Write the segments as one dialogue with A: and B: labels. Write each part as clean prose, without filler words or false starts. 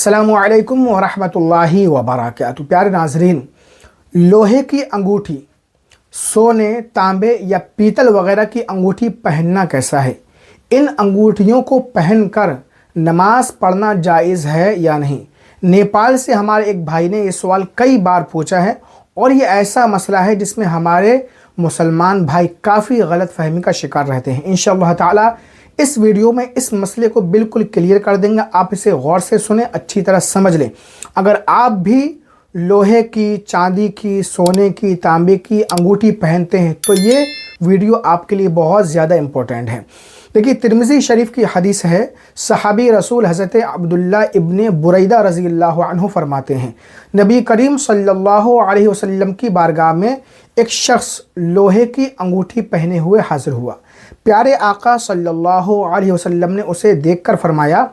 A: अस्सलामु अलैकुम वरहमतुल्लाहि वबरकातुहू। प्यारे नाजरीन, लोहे की अंगूठी, सोने, तांबे या पीतल वगैरह की अंगूठी पहनना कैसा है? इन अंगूठियों को पहनकर नमाज पढ़ना जायज़ है या नहीं? नेपाल से हमारे एक भाई ने ये सवाल कई बार पूछा है और ये ऐसा मसला है जिसमें हमारे मुसलमान भाई काफ़ी गलत फहमी का शिकार रहते हैं। इंशाअल्लाह ताला इस वीडियो में इस मसले को बिल्कुल क्लियर कर देंगे। आप इसे गौर से सुने, अच्छी तरह समझ लें। अगर आप भी लोहे की, चांदी की, सोने की, तांबे की अंगूठी पहनते हैं तो ये वीडियो आपके लिए बहुत ज़्यादा इम्पोर्टेंट है। देखिए, तिरमिज़ी शरीफ की हदीस है, सहाबी रसूल हज़रत अब्दुल्ला इब्ने बुरैदा रज़ी अल्लाह अन्हु फरमाते हैं, नबी करीम सल्लल्लाहु अलैहि वसल्लम की बारगाह में एक शख्स लोहे की अंगूठी पहने हुए हाजिर हुआ। प्यारे आका सल्लल्लाहु अलैहि वसल्लम ने उसे देखकर फरमाया,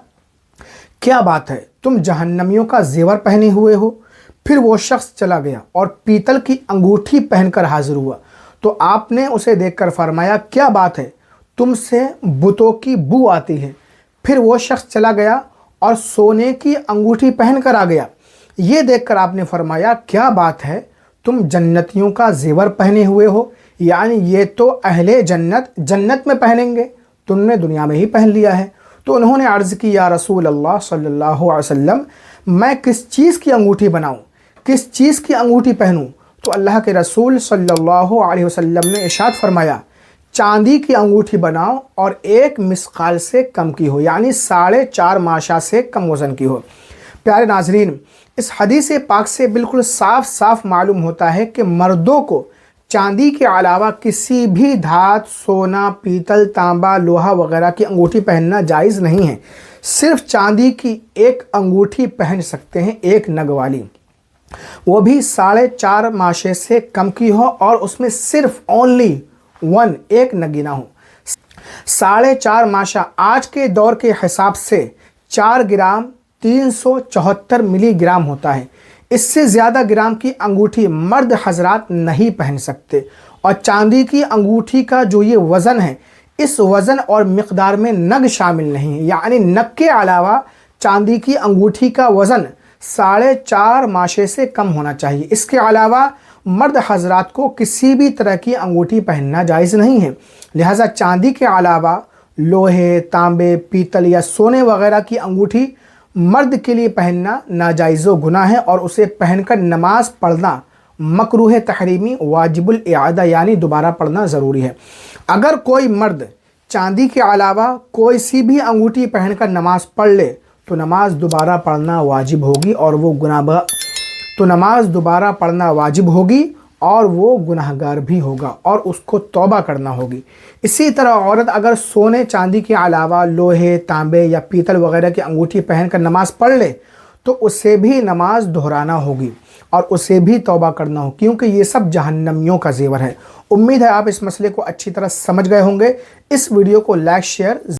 A: क्या बात है, तुम जहन्नमियों का जेवर पहने हुए हो? फिर वो शख्स चला गया और पीतल की अंगूठी पहनकर हाजिर हुआ तो आपने उसे देखकर फरमाया, क्या बात है, तुमसे बुतों की बू आती है। फिर वो शख्स चला गया और सोने की अंगूठी पहनकर आ गया। ये देखकर आपने फरमाया, क्या बात है, तुम जन्नतियों का जेवर पहने हुए हो, यानी ये तो अहले जन्नत में पहनेंगे, तुमने दुनिया में ही पहन लिया है। तो उन्होंने अर्ज़ की, या रसूल अल्लाह सल्लल्लाहु अलैहि वसल्लम, मैं किस चीज़ की अंगूठी बनाऊं, किस चीज़ की अंगूठी पहनूं? तो अल्लाह के रसूल सल्लल्लाहु अलैहि वसल्लम ने इरशाद फरमाया, चांदी की अंगूठी बनाओ और 1 मिसकाल से कम की हो, यानी 4.5 माशा से कम वज़न की हो। प्यारे नाजरीन, इस हदीस पाक से बिल्कुल साफ साफ मालूम होता है कि मर्दों को चांदी के अलावा किसी भी धात, सोना, पीतल, तांबा, लोहा वगैरह की अंगूठी पहनना जायज़ नहीं है। सिर्फ चांदी की एक अंगूठी पहन सकते हैं, एक नग वाली, वो भी 4.5 माशे से कम की हो और उसमें सिर्फ ओनली 1 एक नगीना हो। 4.5 माशा आज के दौर के हिसाब से 4 ग्राम 374 मिलीग्राम होता है। इससे ज़्यादा ग्राम की अंगूठी मर्द हजरात नहीं पहन सकते। और चांदी की अंगूठी का जो ये वज़न है, इस वज़न और मिक़दार में नग शामिल नहीं है, यानी नग के अलावा चांदी की अंगूठी का वज़न 4.5 माशे से कम होना चाहिए। इसके अलावा मर्द हजरात को किसी भी तरह की अंगूठी पहनना जायज़ नहीं है। लिहाजा चांदी के अलावा लोहे, तांबे, पीतल या सोने वगैरह की अंगूठी मर्द के लिए पहनना नाजायज़ व गुनाह है और उसे पहनकर नमाज पढ़ना मकरूह तहरीमी वाजिबुल इआदा, यानी दोबारा पढ़ना ज़रूरी है। अगर कोई मर्द चांदी के अलावा कोई सी भी अंगूठी पहनकर नमाज पढ़ ले तो नमाज दोबारा पढ़ना वाजिब होगी और वो गुनाहगार भी होगा और उसको तौबा करना होगी। इसी तरह औरत अगर सोने चांदी के अलावा लोहे, तांबे या पीतल वगैरह की अंगूठी पहनकर नमाज पढ़ ले तो उसे भी नमाज दोहराना होगी और उसे भी तौबा करना हो, क्योंकि ये सब जहन्नमियों का जेवर है। उम्मीद है आप इस मसले को अच्छी तरह समझ गए होंगे। इस वीडियो को लाइक, शेयर